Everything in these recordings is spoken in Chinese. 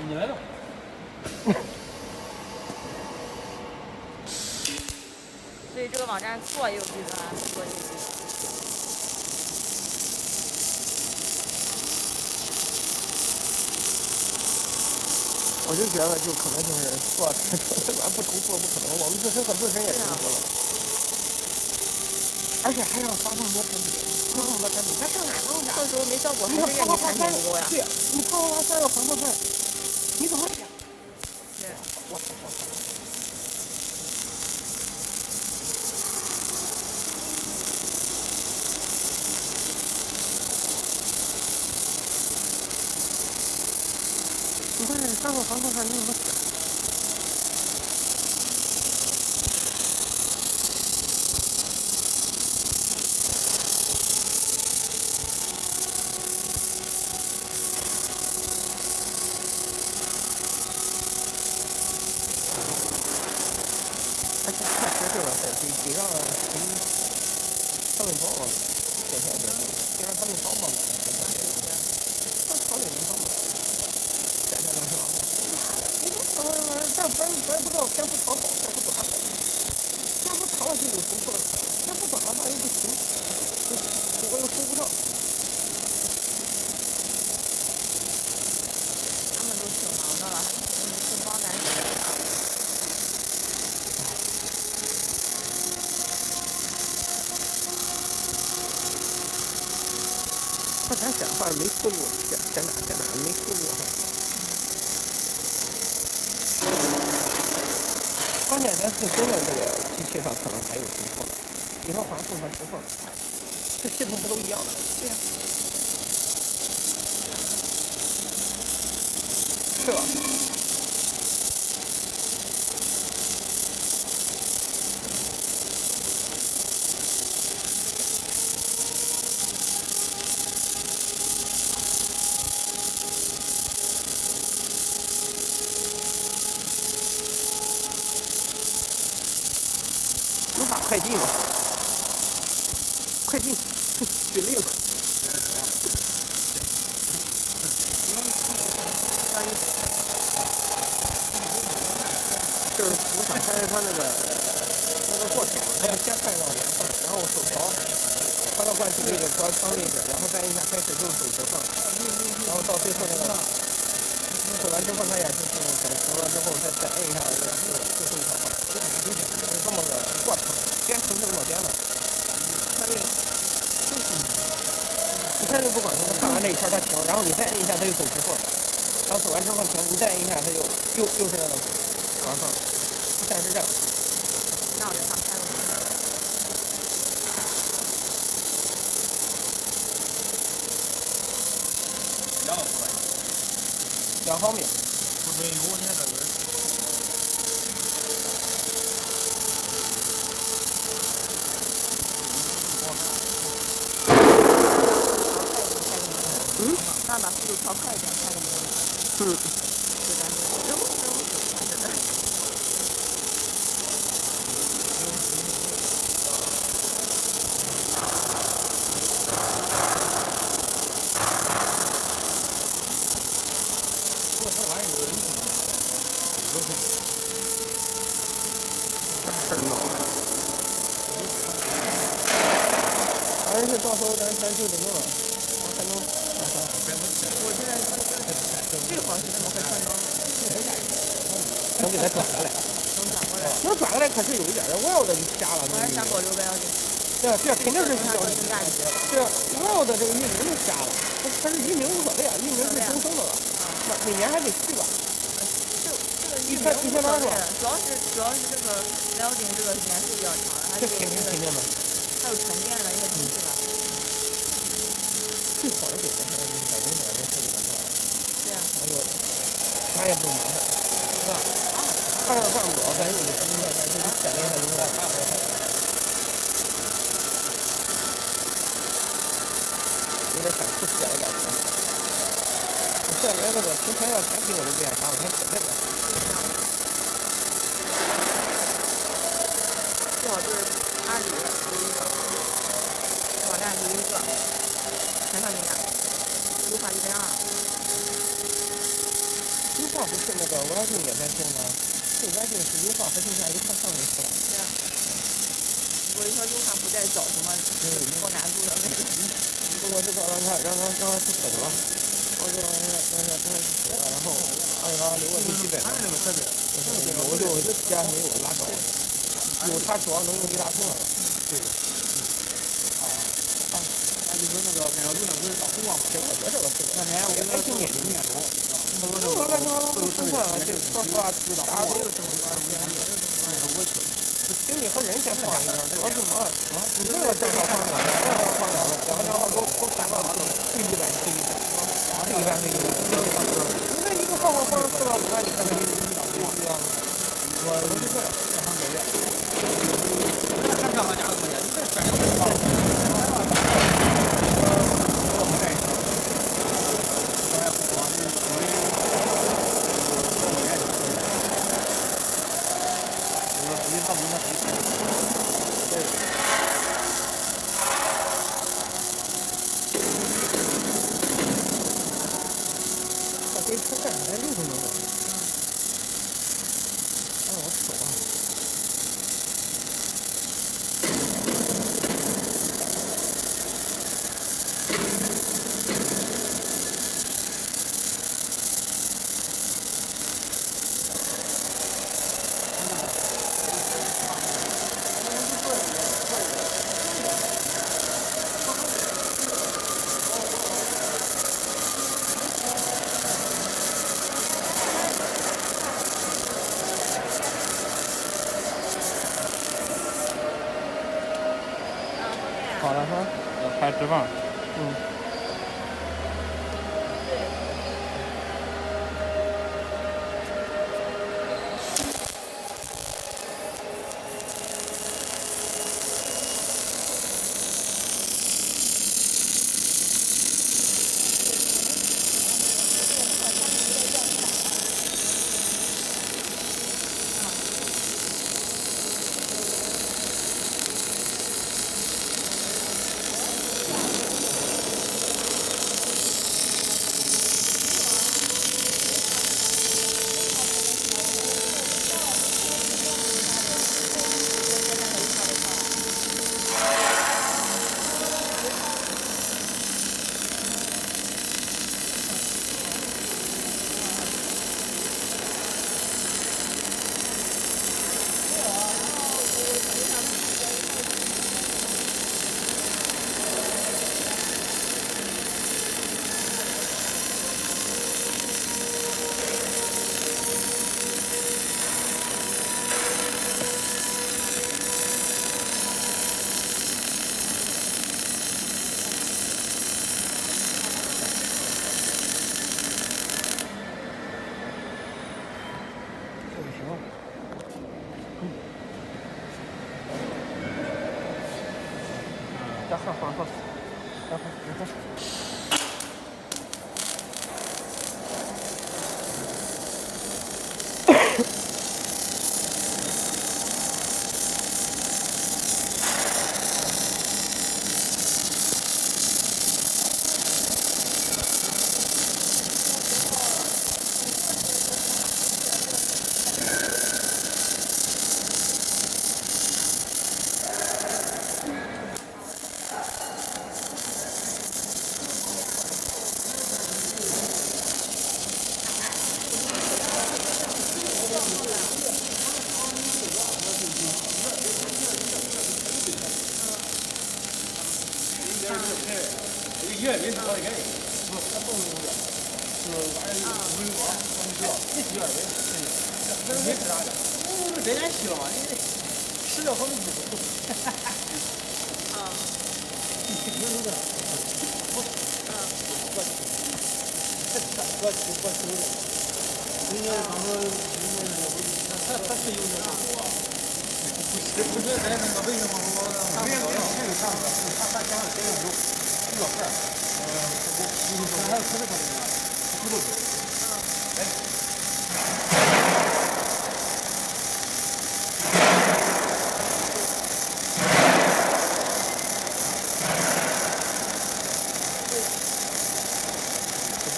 你来了。所以这个网站做也有计算，做也有计算。我就觉得就可能就是做不重复不可能，我们自身和自身也重复了，而且还让发那么多产品，那么多产品，那上哪弄去？到时候没效果，还是怨你产品不够呀。对，你泡泡茶3个黄豆饭，你怎么想？对。我你看这3个黄豆饭你怎么想？而且确实这个得让他们帮忙减下点，得让他们帮忙减下点，那炒点能帮忙减下来是吧？但咱不知道篇幅长好，篇幅短好，篇幅长了就有重复的可能，篇幅短了那又不行，我又收不上。他们都挺忙的了，还没空帮咱写呢。那咱写的话没思路，写哪没思路哈。关键咱自身的这个机器上可能还有情况，比如说环数和实数，这系统不都一样的？对呀。是吧？能打快进吗？快进，举例子。就是我想拍他那个过程，他们先看到连放，然后手调，调到惯性位置，调仓位置，然后再一下开始就是手持放，然后到最后那个做完之后，他也是自动调了之后再摁一下最后一条放，是这么个过程，编程是这么编的。可以。你看就不管他看完这一圈他停，然后你再摁一下他就走直缝，然后走完之后停，你再摁一下他就又是那个往上，现在是这样。那我就想拍个模特。2毫米。不是油，你看这个。那把速度调快一点，拍个模。就咱这反正是到时候咱就得弄了，还能我现在这会儿是怎么回事呢？能给它转过来。能转过来。能转过来可是有一点，Weld 就瞎了。我还是想保留个要紧。对，这肯定是它更加一些。对 ，Weld 这个域名就瞎了，它是域名无所谓啊，域名是终生的了，每年还得续吧。这个域名无所谓，主要是这个 welding 这个年数比较长了，还有肯定的，还有沉淀的一些东西吧。最好的给它100公里的设计的话，对啊。还有啥也不麻烦，是吧？看上上表，咱有个时间段，就简单一下就过来。有点想吐血的感觉。我这连那个平台上产品我都不愿发，我还写这个。最好就是阿里留一个，网站留一个，全上进来，优化1:2。优化不是那个 Writing 也在做吗？这 Writing 是优化和定价一块上进去了。对啊。我一说优化不再找什么高难度的那个。我这个让他去审了，我就让他去审了，然后让他留个最基本的，有就加没有拉倒，有他主要能用一大通了。对。他就说那个改造路上不是导通网吗？这我觉得这个是那年我跟他说5年多，他说这个都是说实话，大家没有什么我去。精力和人先放一边，主要是嘛，你这个账号放两个，那个放两个，两个账号都砍到最低版最低版，最低版最低版。你这一个号放4到5万，你看看对呀？我是这样，2个月。看账号价格多少钱？你这选择这车站还6分钟呢。哎，我手啊！好了哈，开吃饭。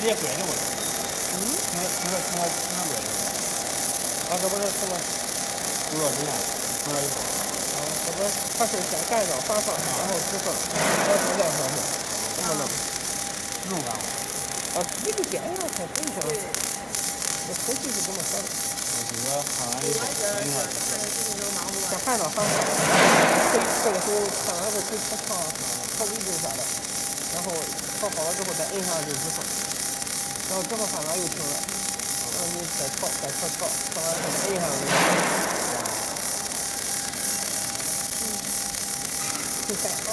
直接怼着我。啊，这不是什么？这不它是先盖上发上，然后支上，然后再上去，这么弄。这种干法？啊，一个点上才对上。这头期是这么说的。这个看完以后，先焊到焊上，这个时候焊完后可以调位置啥的，然后调好了之后再摁上就支上，然后之后焊完又停了，然后你再调完后再摁上就。就改了。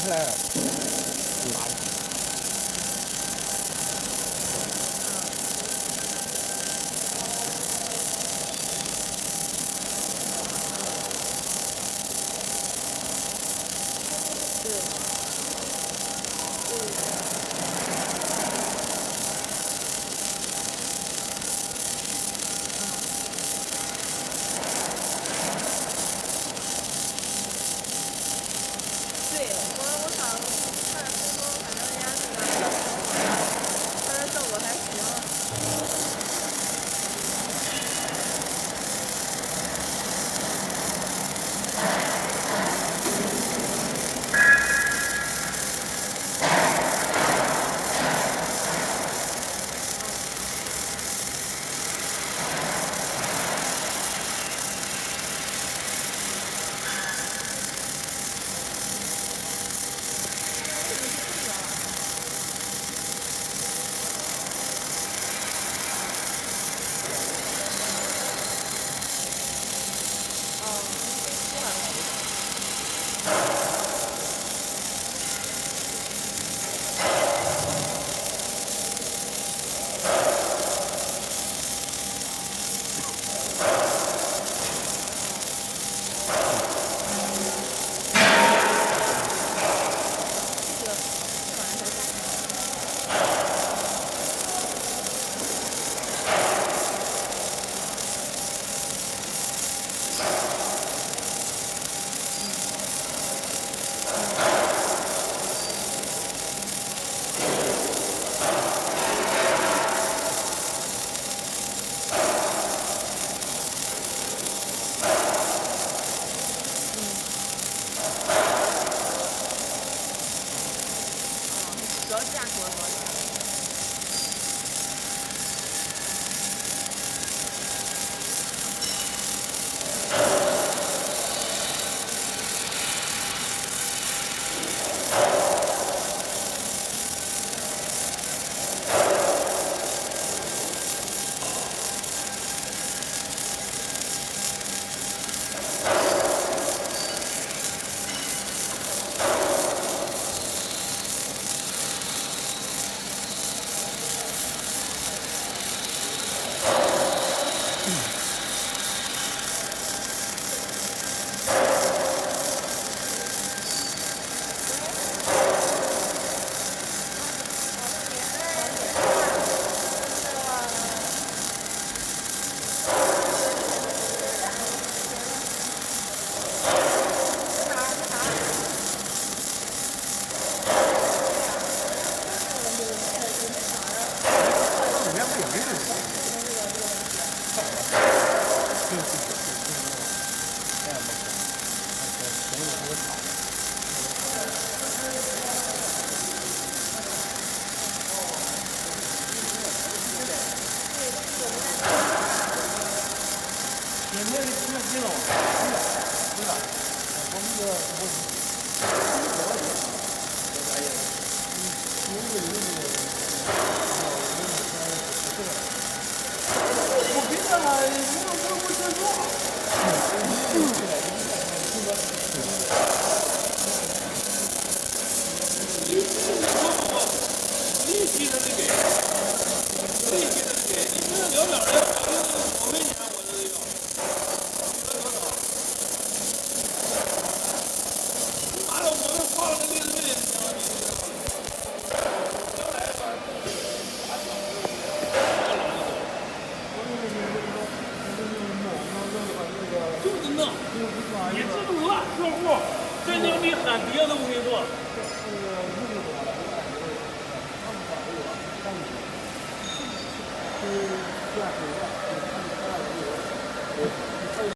出来了，拿着。立体的这个，立体的这个。子，你知足了，客户，真牛逼，喊别的我跟你说。